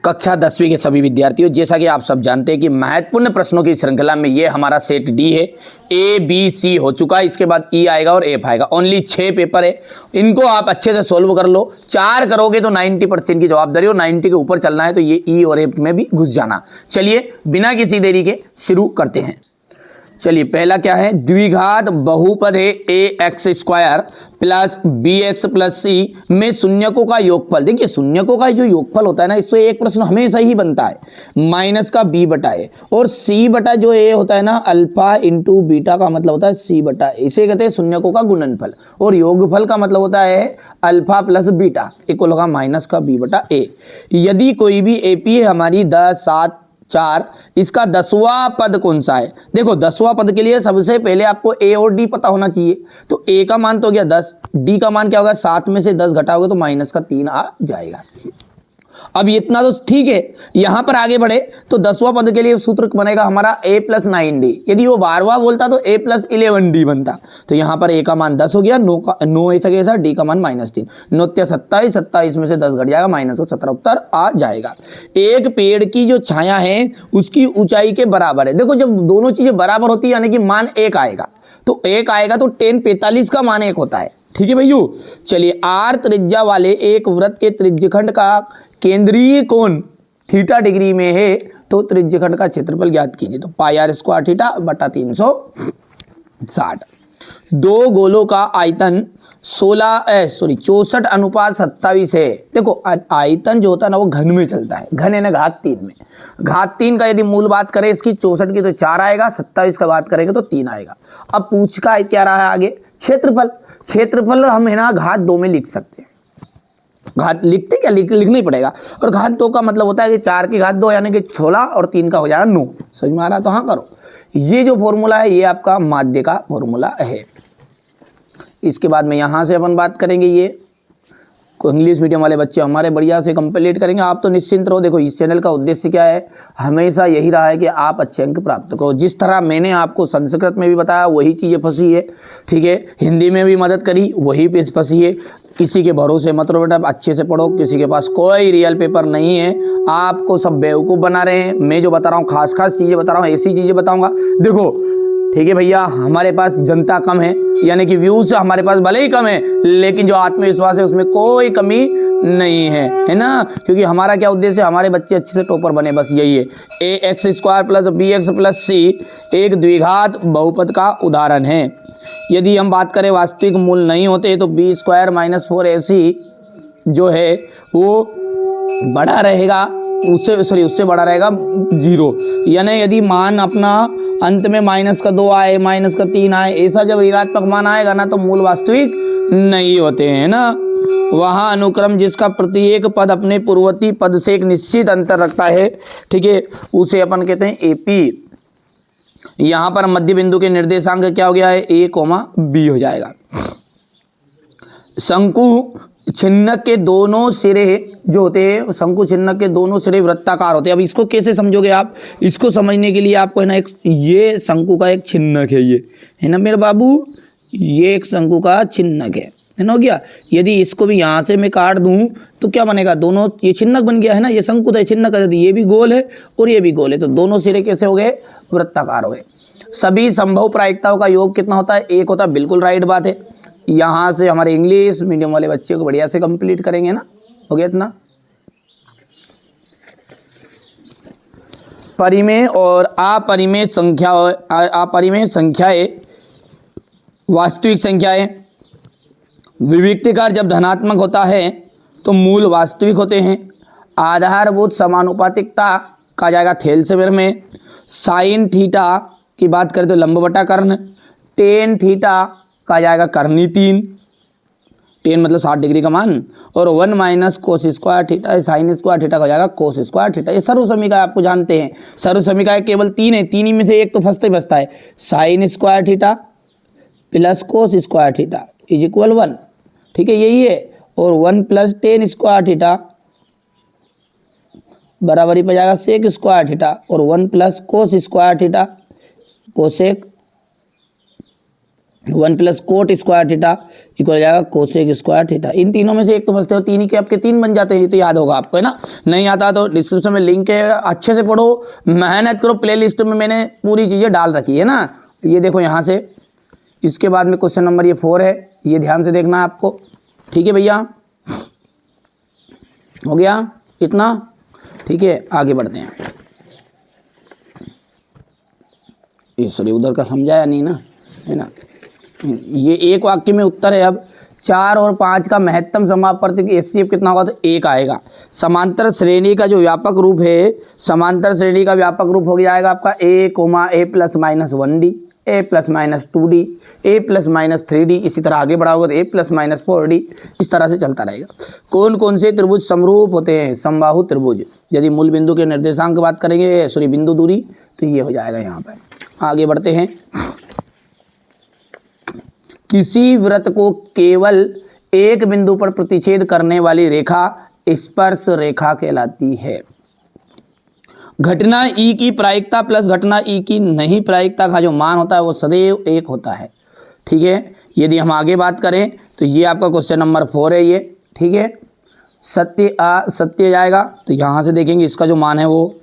कक्षा 10वीं के सभी विद्यार्थियों, जैसा कि आप सब जानते हैं कि महत्वपूर्ण प्रश्नों की श्रृंखला में ये हमारा सेट डी है। ए बी सी हो चुका है, इसके बाद ई आएगा और एफ आएगा। ओनली 6 पेपर है, इनको आप अच्छे से सोल्व कर लो। 4 करोगे तो 90% की जवाबदारी, और 90 के ऊपर चलना है तो ये ई और एफ में भी घुस जाना। चलिए बिना किसी देरी के शुरू करते हैं। चलिए पहला क्या है, द्विघात बहुपद है A X square plus B X plus C में शून्यकों का योगफल। देखिए शून्यकों का जो योगफल होता है ना, इससे एक प्रश्न हमेशा ही बनता है, माइनस का बी बटा ए, और सी बटा जो ए होता है ना, अल्फा इंटू बीटा का मतलब होता है सी बटा ए। इसे कहते हैं शून्यकों का गुणनफल, और योगफल का मतलब होता है अल्फा प्लस बीटा इक्वल होगा माइनस का बी बटा ए। यदि कोई भी एपी है हमारी 10, 7, 4, इसका 10वां पद कौन सा है। देखो 10वां पद के लिए सबसे पहले आपको ए और डी पता होना चाहिए। तो ए का मान तो हो गया 10, डी का मान क्या होगा, 7 में से 10 घटाओगे तो माइनस का 3 आ जाएगा। अब इतना तो ठीक है, यहां पर आगे बढ़े तो 10वां पद के लिए सूत्र बनेगा हमारा a प्लस 9d। यदि वो 12वां बोलता तो a प्लस 11d बनता। तो यहां पर a का मान 10 हो गया, 9 ऐसा कैसा, d का मान -3, 9 27, 27 में से 10 घट जाएगा, -17 उत्तर आ जाएगा। एक पेड़ की जो छाया है उसकी ऊंचाई के बराबर है। देखो जब दोनों चीजें बराबर होती है यानी कि मान 1 आएगा, तो 1 आएगा तो tan 45 का मान 1 होता है। ठीक है भैया। चलिए r त्रिज्या वाले एक वृत्त के त्रिज्यखंड का केंद्रीय कोण थीटा डिग्री में है, तो त्रिज्यखंड का क्षेत्रफल ज्ञात कीजिए। तो पाई r स्क्वायर थीटा बटा 360। दो गोलों का आयतन 64:27 है। देखो आयतन जो होता है ना वो घन में चलता है, घन है ना घात 3 में। घात 3 का यदि मूल बात करें इसकी 64 की तो 4 आएगा, 27 का बात करेंगे तो 3 आएगा। अब पूछ का क्या रहा है आगे, क्षेत्रफल। क्षेत्रफल हम है ना घात 2 में लिख सकते हैं। घात लिखते क्या, लिखना ही पड़ेगा। और घात 2 का मतलब होता है कि 4 की घात 2 यानी कि 16, और 3 का हो जाएगा 9। समझ में आ रहा, तो हाँ करो। ये जो फॉर्मूला है ये आपका माध्य का फॉर्मूला है। इसके बाद में यहाँ से अपन बात करेंगे, ये इंग्लिश मीडियम वाले बच्चे हमारे बढ़िया से कंप्लीट करेंगे। आप तो निश्चिंत रहो। देखो इस चैनल का उद्देश्य क्या है, हमेशा यही रहा है कि आप अच्छे अंक प्राप्त करो। जिस तरह मैंने आपको संस्कृत में भी बताया वही चीज़ें फंसी है, ठीक है, हिंदी में भी मदद करी वही पे फंसी है। किसी के भरोसे मत रहो बेटा, अच्छे से पढ़ो। किसी के पास कोई रियल पेपर नहीं है, आपको सब बेवकूफ़ बना रहे हैं। मैं जो बता रहा हूँ खास चीज़ें बता रहा हूँ, ऐसी चीज़ें बताऊँगा। देखो ठीक है भैया, हमारे पास जनता कम है, यानी कि व्यूज हमारे पास भले ही कम है, लेकिन जो आत्मविश्वास है उसमें कोई कमी नहीं है ना। क्योंकि हमारा क्या उद्देश्य है, हमारे बच्चे अच्छे से टॉपर बने, बस यही है। A X square plus B X plus C एक द्विघात बहुपद का उदाहरण है। यदि हम बात करें वास्तविक मूल नहीं होते तो बी स्क्वायर माइनस 4ac जो है वो बड़ा रहेगा, उससे बड़ा रहेगा 0। यानी यदि मान अपना अंत में -2 आए, -3 आए, ऐसा जब ऋणात्मक मान आएगा ना तो मूल वास्तविक नहीं होते हैं ना। वहाँ अनुक्रम जिसका प्रत्येक पद अपने पूर्ववर्ती पद से एक निश्चित अंतर रखता है, ठीक है, उसे अपन कहते हैं एपी। यहाँ पर मध्य बिंदु के निर्देशांक क्या हो गया है, a, b हो जाएगा। शंकु छिन्नक के दोनों सिरे जो होते हैं, शंकु छिन्नक के दोनों सिरे वृत्ताकार होते हैं। अब इसको कैसे समझोगे आप, इसको समझने के लिए आपको है ना, एक ये शंकु का एक छिन्नक है, ये है ना मेरे बाबू, ये एक शंकु का छिन्नक है ना, हो गया। यदि इसको भी यहाँ से मैं काट दूँ तो क्या बनेगा, दोनों ये छिन्नक बन गया है ना, ये शंकु था, छिन्नक है, ये भी गोल है और ये भी गोल है, तो दोनों सिरे कैसे हो गए, वृत्ताकार हो गए। सभी संभव प्रायिकताओं का योग कितना होता है, 1 होता है, बिल्कुल राइट बात है। यहाँ से हमारे इंग्लिश मीडियम वाले बच्चे को बढ़िया से कंप्लीट करेंगे ना, हो गया इतना। परिमेय और अपरिमेय संख्याएं वास्तविक संख्याएं। विविक्तिकार जब धनात्मक होता है तो मूल वास्तविक होते हैं। आधारभूत समानुपातिकता कहा जाएगा थेल्सेवियर में। साइन थीटा की बात करें तो लंब बटा कर्ण। टेन थीटा कहा जाएगा कर्णी 3, टेन मतलब 60 डिग्री का मान, और 1 minus cos square theta, sine square theta का हो जाएगा कोस स्क्वायर थीटा। ये सर्व समीकरण आपको जानते हैं, सर्व समीकरण केवल 3 है, 3 ही में से एक तो फंसता है। Sine square theta plus cos square theta is equal 1, ठीक है, यही है। और 1 प्लस टेन स्क्वायर थीटा बराबरी पर जाएगा सेक स्क्वायर थीटा, और 1 plus cos square theta cosec 1 plus coat square theta equal हो जाएगा कोसेक स्क्वायर थीटा। इन तीनों में से एक तो बचते हो, तीन ही के आपके तीन बन जाते हैं, ये तो याद होगा आपको, है ना। नहीं आता तो डिस्क्रिप्शन में लिंक है, अच्छे से पढ़ो, मेहनत करो, प्ले लिस्ट में मैंने पूरी चीज़ें डाल रखी है ना। ये देखो यहाँ से, इसके बाद में क्वेश्चन नंबर ये 4 है, ये ध्यान से देखना है आपको, ठीक है भैया। हो गया इतना, ठीक है, आगे बढ़ते हैं। ये सॉरी उधर का समझाया नहीं ना, है ना। ये एक वाक्य में उत्तर है। अब 4 और 5 का महत्तम समापवर्ती एचसीएफ कितना होगा, तो 1 आएगा। समांतर श्रेणी का जो व्यापक रूप है, समांतर श्रेणी का व्यापक रूप हो जाएगा आपका a, a plus minus 1d, a plus minus 2d, a plus minus 3d, इसी तरह आगे बढ़ा होगा तो a प्लस माइनस 4d, इस तरह से चलता रहेगा। कौन कौन से त्रिभुज समरूप होते हैं, समबाहु त्रिभुज। यदि मूल बिंदु के निर्देशांक की बात करेंगे, सॉरी बिंदु दूरी, तो ये हो जाएगा यहाँ पर। आगे बढ़ते हैं। किसी वृत्त को केवल एक बिंदु पर प्रतिच्छेद करने वाली रेखा स्पर्श रेखा कहलाती है। घटना ई की प्रायिकता प्लस घटना ई की नहीं प्रायिकता का जो मान होता है वो सदैव 1 होता है, ठीक है। यदि हम आगे बात करें तो ये आपका क्वेश्चन नंबर 4 है ये, ठीक है। सत्य जाएगा, तो यहाँ से देखेंगे इसका जो मान है वो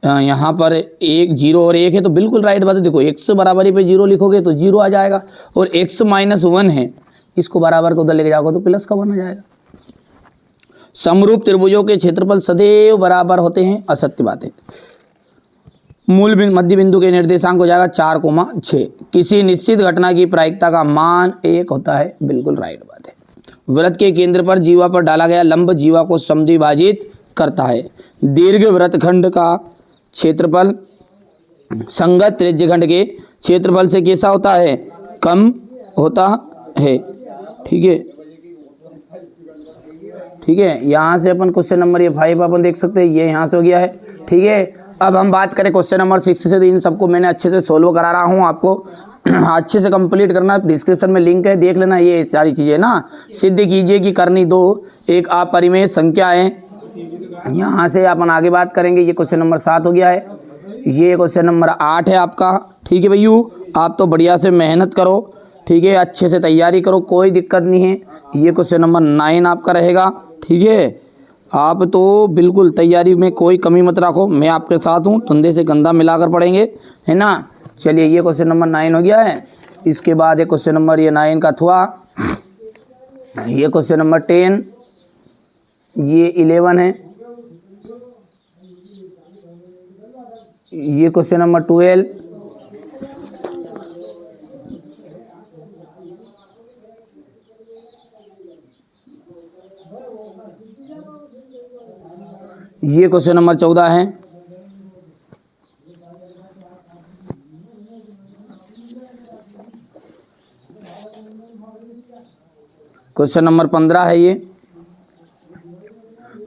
यहाँ पर 1 0 और 1 है, तो बिल्कुल राइट बात है। देखो x बराबरी पे 0 लिखोगे तो 0 आ जाएगा, और x माइनस 1 है, इसको बराबर को उधर लेके जाओगे तो प्लस का 1 आ जाएगा। समरूप त्रिभुजों के क्षेत्रफल सदैव बराबर होते हैं, असत्य बात है। मध्य बिंदु के निर्देशांक हो जाएगा 4,6। किसी निश्चित घटना की प्रायिकता का मान 1 होता है, बिल्कुल राइट बात है। वृत्त के केंद्र पर जीवा पर डाला गया लंब जीवा को समद्विभाजित करता है। दीर्घ वृत्तखंड का क्षेत्रफल संगत त्रिज्यखंड के क्षेत्रफल से कैसा होता है, कम होता है, ठीक है, ठीक है। यहाँ से अपन क्वेश्चन नंबर ये 5 अपन देख सकते हैं, ये यहाँ से हो गया है, ठीक है। अब हम बात करें क्वेश्चन नंबर 6 से, तो इन सबको मैंने अच्छे से सोल्व करा रहा हूँ आपको, अच्छे से कंप्लीट करना, डिस्क्रिप्शन में लिंक है, देख लेना ये सारी चीज़ें ना। सिद्ध कीजिए कि करनी 2 एक अपरिमेय संख्या है। यहाँ से अपन आगे बात करेंगे, ये क्वेश्चन नंबर 7 हो गया है, ये क्वेश्चन नंबर 8 है आपका, ठीक है भैया। आप तो बढ़िया से मेहनत करो, ठीक है, अच्छे से तैयारी करो, कोई दिक्कत नहीं है। ये क्वेश्चन नंबर 9 आपका रहेगा, ठीक है। आप तो बिल्कुल तैयारी में कोई कमी मत रखो, मैं आपके साथ हूँ, कंधे से कंधा मिलाकर पढ़ेंगे, है ना। चलिए ये क्वेश्चन नंबर 9 हो गया है। इसके बाद एक क्वेश्चन नंबर ये 9 का थोड़ा, ये क्वेश्चन नंबर 10, ये 11 है, ये क्वेश्चन नंबर 12, ये क्वेश्चन नंबर 14 है, क्वेश्चन नंबर 15 है। ये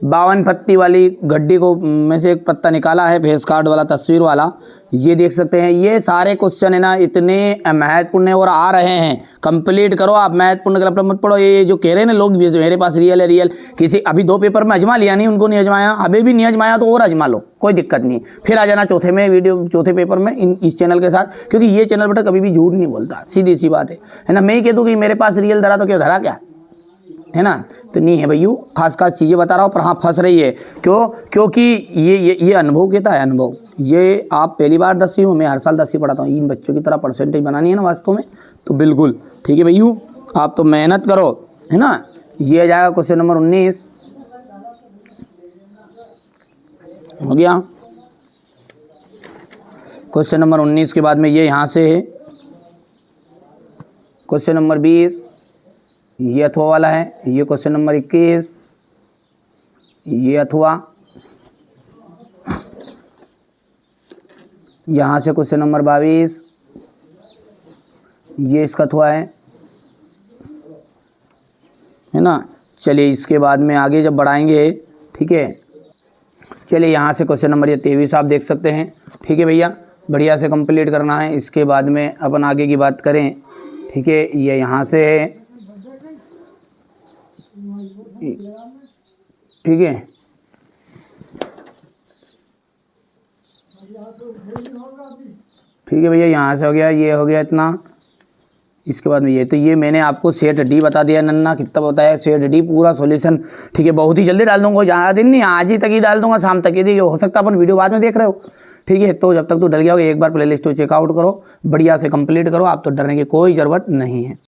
52 पत्ती वाली गड्डी को में से एक पत्ता निकाला है, फेस कार्ड वाला, तस्वीर वाला, ये देख सकते हैं। ये सारे क्वेश्चन है ना इतने महत्वपूर्ण और आ रहे हैं, कंप्लीट करो आप, महत्वपूर्ण गलत मत पढ़ो। ये जो कह रहे हैं ना लोग मेरे पास रियल है, रियल, किसी अभी 2 पेपर में अजमा लिया नहीं, उनको नहीं अजमाया, अभी भी नहीं अजमाया तो और अजमा लो, कोई दिक्कत नहीं, फिर आ जाना चौथे में वीडियो, चौथे पेपर में इस चैनल के साथ, क्योंकि ये चैनल बेटा कभी भी झूठ नहीं बोलता, सीधी सी बात है ना। मैं ही कह दूँ कि मेरे पास रियल धरा तो क्यों धरा, क्या है ना, तो नहीं है भैया, खास खास चीज़ें बता रहा हूँ, पर हाँ फंस रही है, क्योंकि ये अनुभव कहता है, अनुभव। ये आप पहली बार 10वीं हो, मैं हर साल 10वीं पढ़ाता हूँ, इन बच्चों की तरह परसेंटेज बनानी है ना वास्तव में, तो बिल्कुल ठीक है भैया, आप तो मेहनत करो, है ना। ये आ जाएगा क्वेश्चन नंबर 19 हो गया। क्वेश्चन नंबर 19 के बाद में ये यहाँ से है क्वेश्चन नंबर 20, ये अथवा वाला है, ये क्वेश्चन नंबर 21, ये अथवा, यहाँ से क्वेश्चन नंबर 22, ये इसका अथवा है ना। चलिए इसके बाद में आगे जब बढ़ाएंगे, ठीक है, चलिए यहाँ से क्वेश्चन नंबर ये 23 आप देख सकते हैं, ठीक है भैया, बढ़िया से कंप्लीट करना है। इसके बाद में अपन आगे की बात करें, ठीक है, ये यहाँ से है, ठीक है, ठीक है भैया, यहाँ से हो गया, ये हो गया इतना, इसके बाद में ये मैंने आपको सेट डी बता दिया नन्ना, कितना बताया सेट डी पूरा सॉल्यूशन, ठीक है। बहुत ही जल्दी डाल दूंगा, ज़्यादा दिन नहीं, आज ही तक ही डाल दूंगा, शाम तक ही। हो सकता है अपन वीडियो बाद में देख रहे हो, ठीक है। तो जब तक तू डल गया हो एक बार प्लेलिस्ट को चेकआउट करो, बढ़िया से कंप्लीट करो, आप तो डरने की कोई ज़रूरत नहीं है।